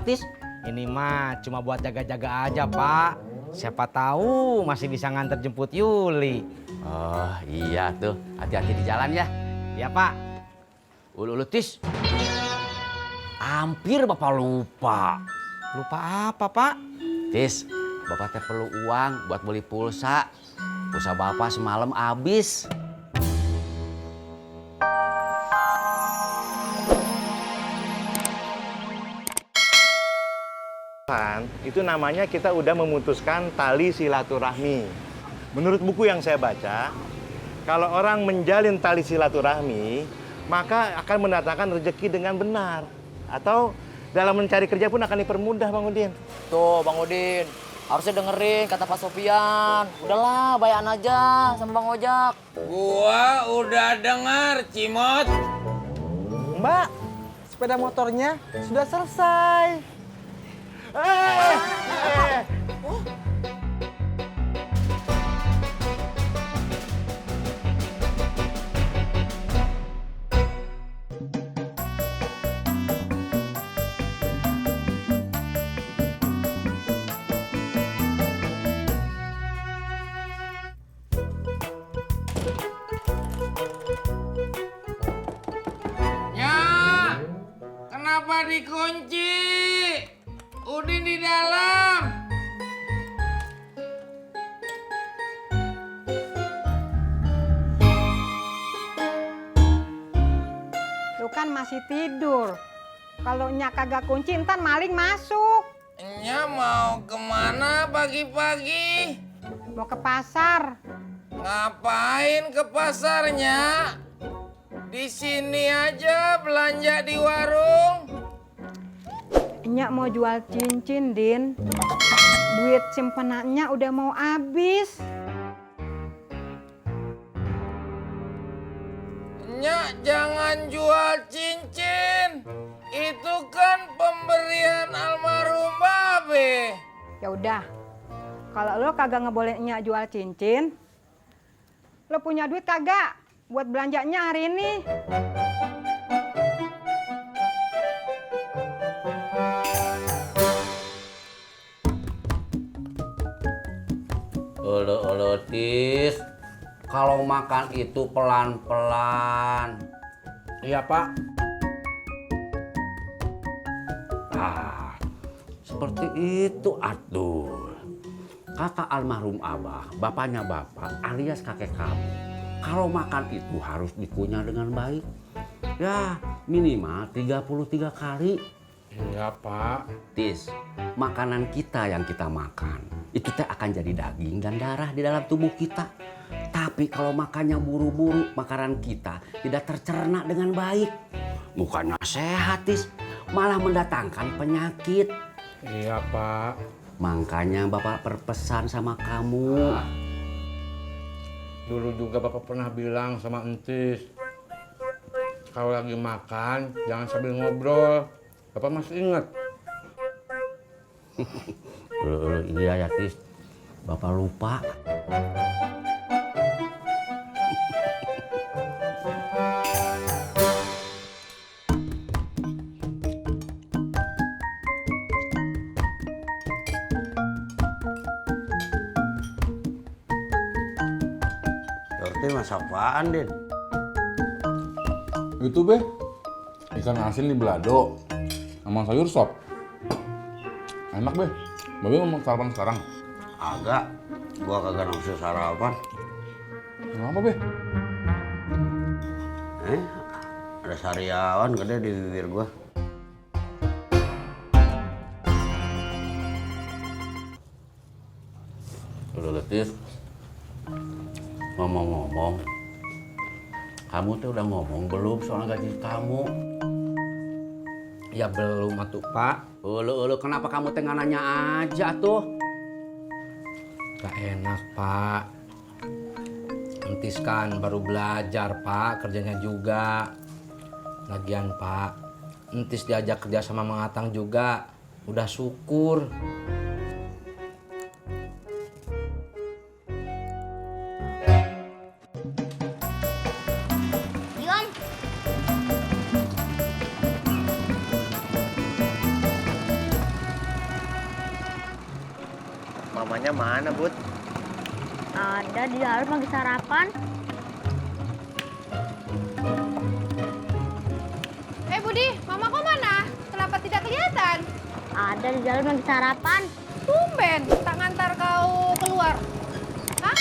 Tis, ini mah cuma buat jaga-jaga aja, Pak. Siapa tahu masih bisa nganter jemput Yuli. Oh iya tuh, hati-hati di jalan ya. Ya, Pak. Ulu Tis, hampir Bapak lupa. Lupa apa, Pak? Tis, Bapak teh perlu uang buat beli pulsa. Pulsa Bapak semalam habis. Itu namanya kita udah memutuskan tali silaturahmi. Menurut buku yang saya baca, kalau orang menjalin tali silaturahmi, maka akan mendatangkan rezeki dengan benar. Atau dalam mencari kerja pun akan dipermudah, Bang Udin. Tuh Bang Udin, harusnya dengerin kata Pak Sofian. Udahlah, bayan aja sama Bang Ojak. Gua udah dengar, Cimot. Mbak, sepeda motornya sudah selesai. Ya, kenapa dikunci? Udin di dalam. Lu kan masih tidur. Kalau Nyak kagak kunci, ntar maling masuk. Nya mau kemana pagi-pagi? Mau ke pasar. Ngapain ke pasarnya? Di sini aja belanja di warung. Nyak mau jual cincin, Din. Duit simpenannya udah mau habis. Nyak jangan jual cincin. Itu kan pemberian almarhum Babe. Ya udah. Kalau lo kagak ngebolehin Nyak jual cincin, lo punya duit kagak buat belanjanya hari ini? Ulu Tis, kalau makan itu pelan-pelan. Iya, Pak. Seperti itu atuh. Kata almarhum Abah, bapaknya bapak alias kakek kamu. Kalau makan itu harus dikunyah dengan baik. Ya, minimal 33 kali. Iya, Pak. Tis, makanan kita yang kita makan, itu teh akan jadi daging dan darah di dalam tubuh kita. Tapi kalau makannya buru-buru, makanan kita tidak tercerna dengan baik. Bukannya sehat, Tis, malah mendatangkan penyakit. Iya, Pak. Makanya Bapak berpesan sama kamu. Dulu juga Bapak pernah bilang sama Entis, kalau lagi makan jangan sambil ngobrol. Bapak masih ingat? Iya ya, Tis. Bapak lupa. Dorti masak apaan, Din? Itu be, ikan asin di belado sama sayur sop. Enak be. Babe mau sarapan sekarang? Agak, gua kagak nafsu sarapan. Kenapa be? Ada sariawan gede di bibir gua. Udah Letis, ngomong-ngomong, kamu tuh udah ngomong belum soal gaji kamu? Ya belum atuh, Pak. Ulu, kenapa kamu tengah nanya aja tuh? Gak enak, Pak. Entis kan baru belajar, Pak, kerjanya juga. Lagian, Pak, Entis diajak kerja sama Mang Atang juga. Udah syukur. Mamanya mana, Bud? Ada di dalam lagi sarapan. Budi, mama kok mana? Kenapa tidak kelihatan? Ada di dalam lagi sarapan. Tumben, tak ngantar kau keluar. Hah?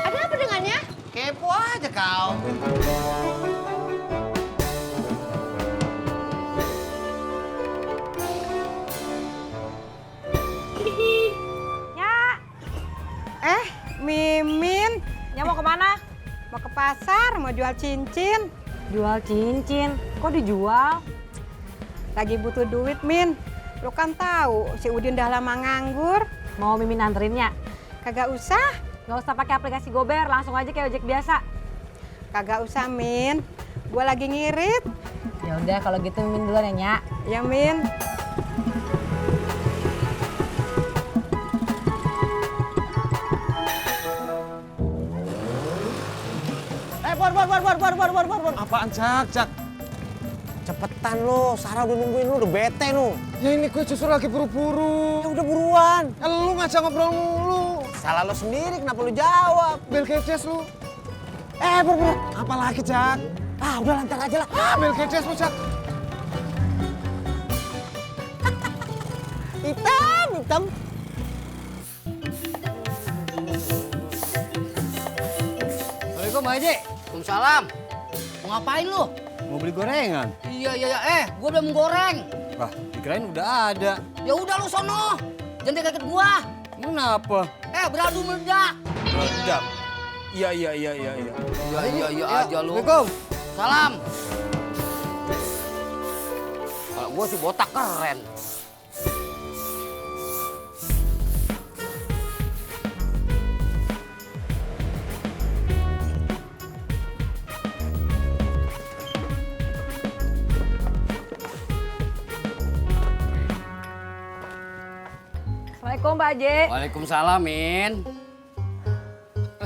Ada apa dengannya? Kepo aja kau. Ya. Mimin. Ya mau kemana? Mau ke pasar, mau jual cincin. Jual cincin? Kok dijual? Lagi butuh duit, Min. Lu kan tahu si Udin udah lama nganggur. Mau Mimin anterinnya? Kagak usah. Nggak usah pakai aplikasi Gober, langsung aja kayak ojek biasa. Kagak usah, Min. Gua lagi ngirit. Ya udah kalau gitu Mimin duluan ya, Nyak. Ya, Min. Bor. Apaan, Jak? Cepetan lo, Sarah udah nungguin lu, udah bete lu. Ya ini gue justru lagi buru-buru. Ya udah buruan. Lu ngajak ngobrol mulu. Salah lo sendiri, kenapa lu jawab? Bel Gedes lu. Bor. Apa lagi, Jak? Udah lantar aja lah. Bel Gedes lu, Jak. Hitam. Assalamualaikum, Pak Haji. Waalaikumsalam. Mau ngapain lu? Mau beli gorengan? Iya. Gua belum goreng. Wah, dikirain udah ada. Ya udah lu sono. Jangan deket gua. Kenapa? Beradu meledak. Meledak. Iya. Iya aja lu. Assalamualaikum. Salam. Kalau gua sih botak keren. Assalamualaikum Pak Haji. Waalaikumsalam, Min.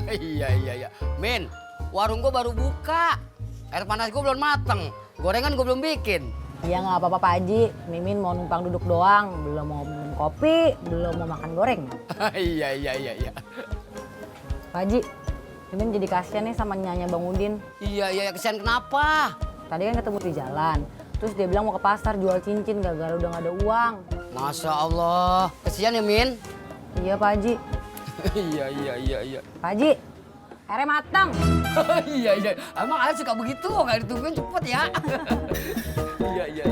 Iya. Min, warung gua baru buka. Air panas gua belum mateng. Gorengan gua belum bikin. Iya nggak apa-apa Pak Haji. Mimin mau numpang duduk doang. Belum mau minum kopi, belum mau makan goreng. Iya. Pak Haji, Mimin jadi kasihan nih sama nyanya Bang Udin. Iya, kesian kenapa? Tadi kan ketemu di jalan. Terus dia bilang mau ke pasar jual cincin gara-gara udah nggak ada uang. Masya Allah. Kesian ya, Min? Iya Pak Haji. Iya. Pak Haji, airnya matang. Iya. Emang ayah suka begitu, nggak ditungguin cepet ya. Iya.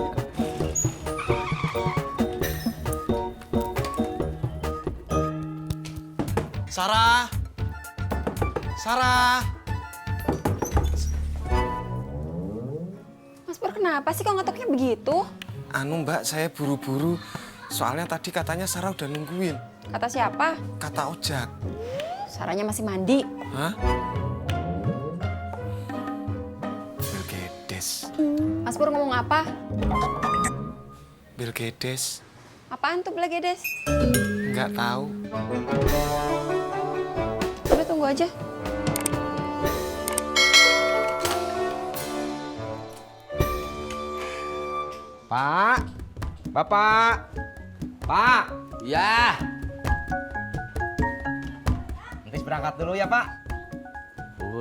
Sarah. Mas Pur kenapa sih kok ngetoknya begitu? Mbak, saya buru-buru. Soalnya tadi katanya Sarah udah nungguin. Kata siapa? Kata Ojak. Saranya masih mandi. Hah? Bel Gedes. Mas Pur ngomong apa? Bel Gedes. Apaan tuh Blegedes? Nggak tahu. Udah tunggu aja. Pak. Bapak. Pak. Ya. Entis berangkat dulu ya, Pak.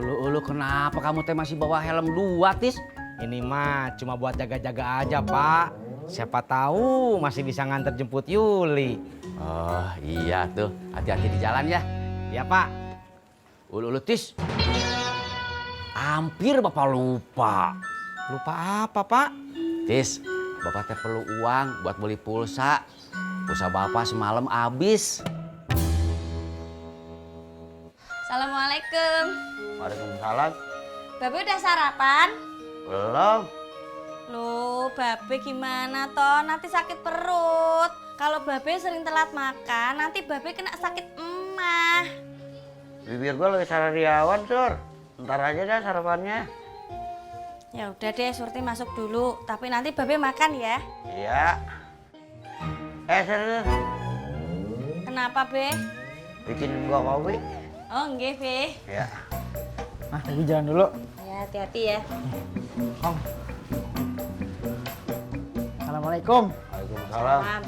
Ulu kenapa kamu teh masih bawa helm 2, Tis? Ini mah cuma buat jaga-jaga aja, Pak. Siapa tahu masih bisa nganter jemput Yuli. Oh iya tuh, hati-hati di jalan ya. Ya, Pak. Ulu Tis. Hampir Bapak lupa. Lupa apa, Pak? Tis, Bapak teh perlu uang buat beli pulsa. Pulsa Bapak semalam habis. Assalamualaikum. Waalaikumsalam. Babe udah sarapan? Belum. Loh, Babe gimana toh? Nanti sakit perut. Kalau Babe sering telat makan, nanti Babe kena sakit emah. Bibir gua lagi sarapan, Sur. Ntar aja dah sarapannya. Ya udah deh, Surti masuk dulu. Tapi nanti Babe makan ya. Iya. Sur. Kenapa, Be? Bikin gua kopi. Oh, nggih, Be. Ya. Tapi jalan dulu. Ya, hati-hati ya. Assalamualaikum. Waalaikumsalam. Mam.